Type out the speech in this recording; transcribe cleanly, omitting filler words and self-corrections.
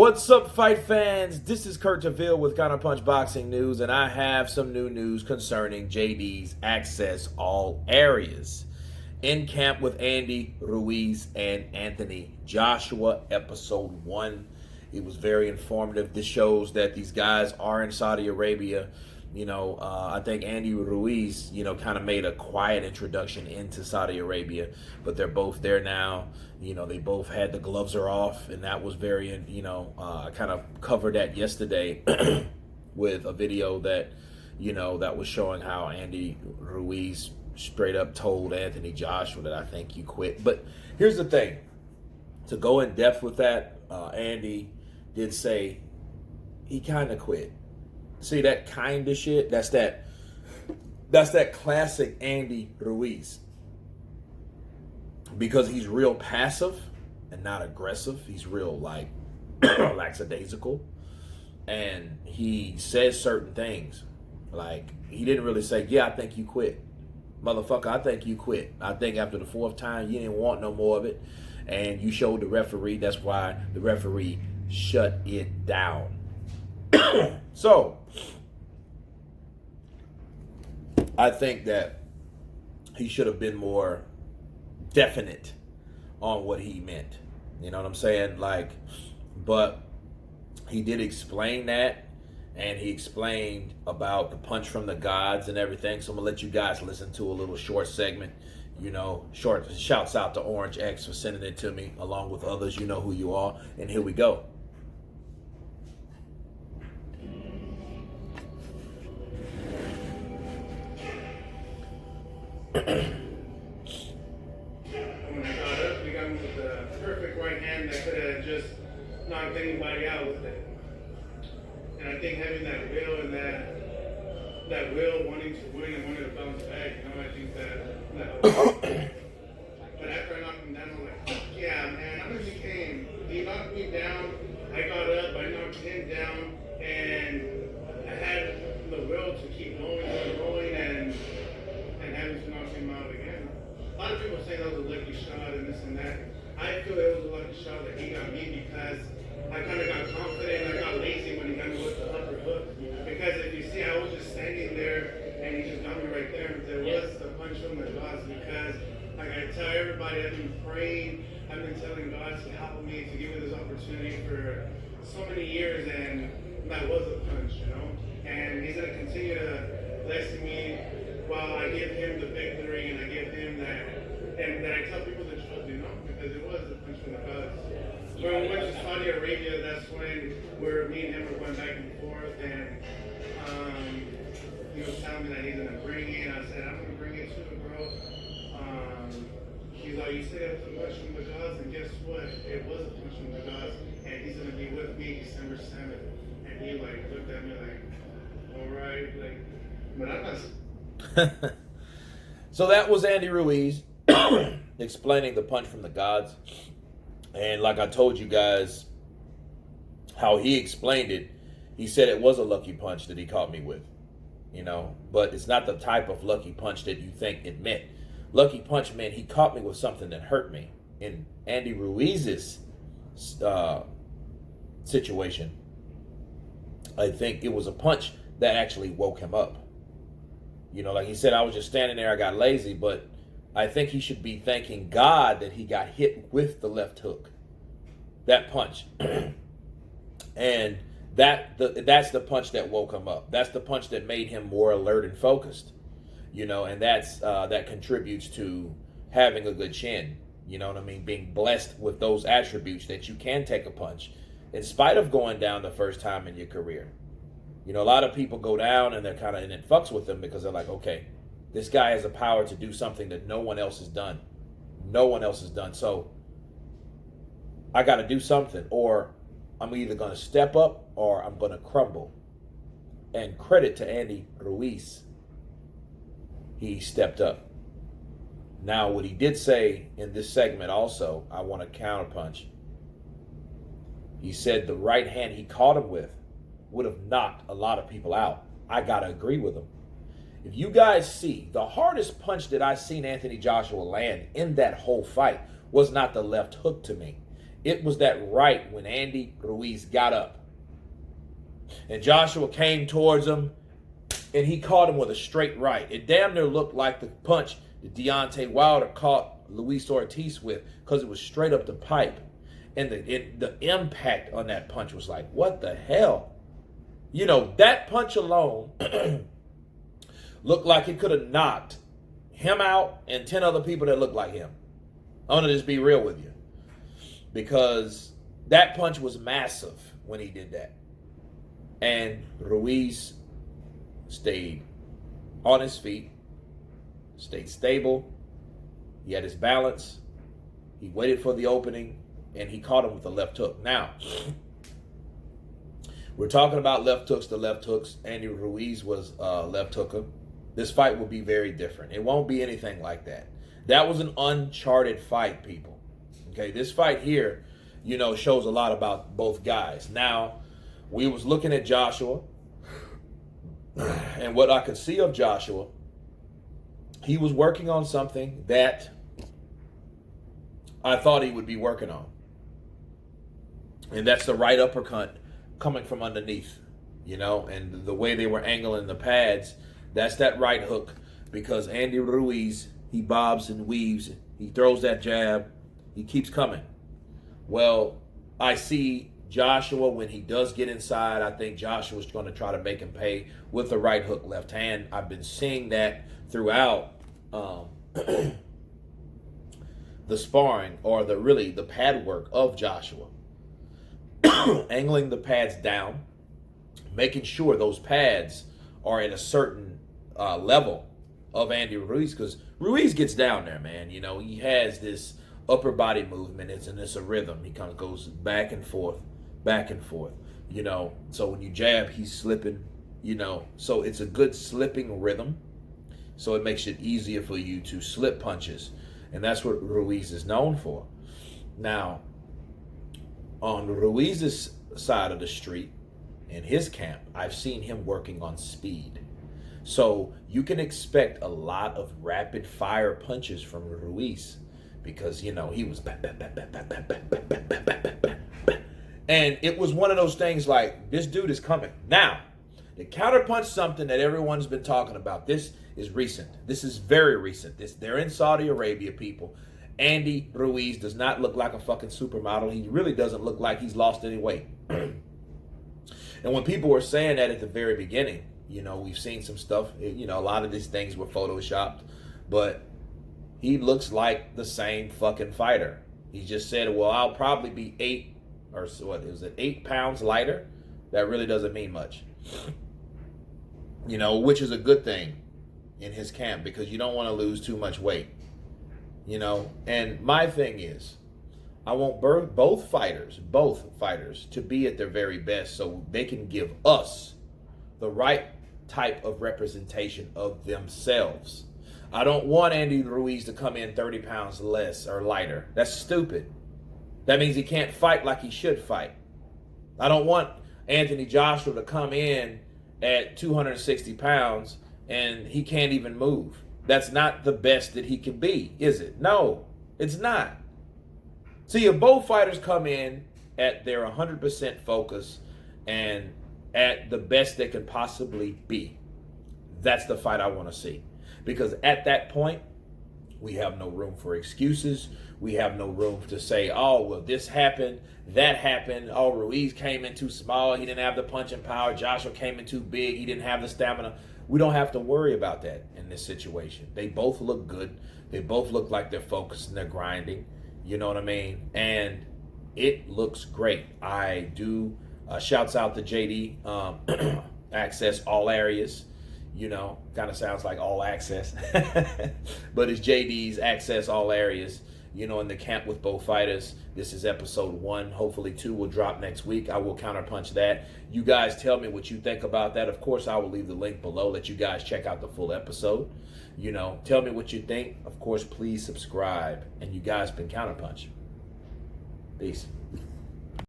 What's up, fight fans? This is Kurt DeVille with Counterpunch Boxing News, and I have some new news concerning JD's Access All Areas. In Camp with Andy Ruiz and Anthony Joshua, episode 1. It was very informative. This shows that these guys are in Saudi Arabia. I think Andy Ruiz, kind of made a quiet introduction into Saudi Arabia, but they're both there now. They both had the gloves are off, and that was very, I kind of covered that yesterday with a video that, that was showing how Andy Ruiz straight up told Anthony Joshua that I think you quit. But here's the thing, to go in depth with that, Andy did say he kind of quit. See, that kind of shit, that's that classic Andy Ruiz. Because he's real passive and not aggressive. He's real, lackadaisical. And he says certain things. Like, he didn't really say, yeah, I think you quit. Motherfucker, I think you quit. I think after the 4th time, you didn't want no more of it. And you showed the referee. That's why the referee shut it down. So, I think that he should have been more definite on what he meant. You know what I'm saying? But he did explain that, and he explained about the punch from the gods and everything. So I'm gonna let you guys listen to a little short segment. Short shouts out to Orange X for sending it to me, along with others. You know who you are. And here we go. When I got up, he got me with the perfect right hand that could have just knocked anybody out with it. And I think having that will and that will wanting to win and wanting to bounce back, I think that helped. But after I knocked him down, I'm like, yeah, man, I really came. He knocked me down. I got up, I knocked him down, and I had the will to keep going and having to knock him out again. A lot of people say that was a lucky shot and this and that. I feel it was a lucky shot that he got me because I kind of got confident and I got lazy when he got me with the upper hook. Because if you see, I was just standing there and he just got me right there. There was the punch from the gods because, like I tell everybody, I've been praying, I've been telling God to help me, to give me this opportunity for so many years, and that was a punch, And he's going to continue to bless me while I give him the victory and I give him that, and that I tell people the truth, because it was a punch from the gods. When we went to Saudi Arabia, that's when me and him were going back and forth, and he was telling me that he's gonna bring it. I said, I'm gonna bring it too, bro. He's like, you said it was a punch from the gods, and guess what? It was a punch from the gods, and he's gonna be with me December 7th. And he looked at me like, all right, but I'm not. So that was Andy Ruiz explaining the punch from the gods. And like I told you guys how he explained it, he said it was a lucky punch that he caught me with, but it's not the type of lucky punch that you think it meant. Lucky punch meant he caught me with something that hurt me. In Andy Ruiz's situation, I think it was a punch that actually woke him up. Like he said, I was just standing there, I got lazy, but I think he should be thanking God that he got hit with the left hook. That punch. And that's the punch that woke him up. That's the punch that made him more alert and focused. And that contributes to having a good chin. You know what I mean? Being blessed with those attributes that you can take a punch in spite of going down the first time in your career. A lot of people go down and and it fucks with them because they're like, okay, this guy has the power to do something that no one else has done. No one else has done. So I got to do something, or I'm either going to step up or I'm going to crumble. And credit to Andy Ruiz. He stepped up. Now, what he did say in this segment also, I want to counterpunch. He said the right hand he caught him with would have knocked a lot of people out. I got to agree with him. If you guys see, the hardest punch that I seen Anthony Joshua land in that whole fight was not the left hook to me. It was that right when Andy Ruiz got up. And Joshua came towards him, and he caught him with a straight right. It damn near looked like the punch that Deontay Wilder caught Luis Ortiz with, because it was straight up the pipe. And the impact on that punch was like, what the hell? You know, that punch alone looked like it could have knocked him out and 10 other people that looked like him. I'm going to just be real with you. Because that punch was massive when he did that. And Ruiz stayed on his feet, stayed stable. He had his balance. He waited for the opening, and he caught him with a left hook. Now, we're talking about left hooks to left hooks. Andy Ruiz was a left hooker. This fight will be very different. It won't be anything like that. That was an uncharted fight, people. Okay, this fight here, you know, shows a lot about both guys. Now, we was looking at Joshua, and what I could see of Joshua, he was working on something that I thought he would be working on. And that's the right uppercut coming from underneath, you know, and the way they were angling the pads, that's that right hook, because Andy Ruiz, he bobs and weaves, he throws that jab, he keeps coming. Well, I see Joshua, when he does get inside, I think Joshua's going to try to make him pay with the right hook left hand. I've been seeing that throughout the sparring, or the pad work of Joshua. Angling the pads down, making sure those pads are at a certain level of Andy Ruiz, because Ruiz gets down there, man. You know, he has this upper body movement. It's a rhythm. He kind of goes back and forth, you know. So when you jab, he's slipping, you know. So it's a good slipping rhythm. So it makes it easier for you to slip punches. And that's what Ruiz is known for. Now, on Ruiz's side of the street, in his camp, I've seen him working on speed. So you can expect a lot of rapid fire punches from Ruiz, because, you know, he was and it was one of those things like, this dude is coming. Now, the counterpunch, something that everyone's been talking about. This is recent. This is very recent. They're in Saudi Arabia, people. Andy Ruiz does not look like a fucking supermodel. He really doesn't look like he's lost any weight. And when people were saying that at the very beginning, you know, we've seen some stuff, you know, a lot of these things were photoshopped, but he looks like the same fucking fighter. He just said, well, I'll probably be 8 pounds lighter. That really doesn't mean much. You know, which is a good thing in his camp, because you don't want to lose too much weight. You know, and my thing is, I want both fighters to be at their very best, so they can give us the right type of representation of themselves. I don't want Andy Ruiz to come in 30 pounds less or lighter. That's stupid. That means he can't fight like he should fight. I don't want Anthony Joshua to come in at 260 pounds and he can't even move. That's not the best that he can be, is it? No, it's not. See, if both fighters come in at their 100% focus and at the best they can possibly be, that's the fight I want to see. Because at that point, we have no room for excuses. We have no room to say, oh, well, this happened, that happened. Oh, Ruiz came in too small. He didn't have the punching power. Joshua came in too big. He didn't have the stamina. We don't have to worry about that in this situation. They both look good. They both look like they're focused and they're grinding. You know what I mean? And it looks great. I do. Shouts out to JD. Access all areas. You know, kind of sounds like all access. But it's JD's access all areas, you know, in the camp with both fighters. This is episode 1. Hopefully 2 will drop next week. I will counterpunch that. You guys tell me what you think about that. Of course, I will leave the link below. Let you guys check out the full episode. You know, tell me what you think. Of course, please subscribe. And you guys been Counterpunch. Peace.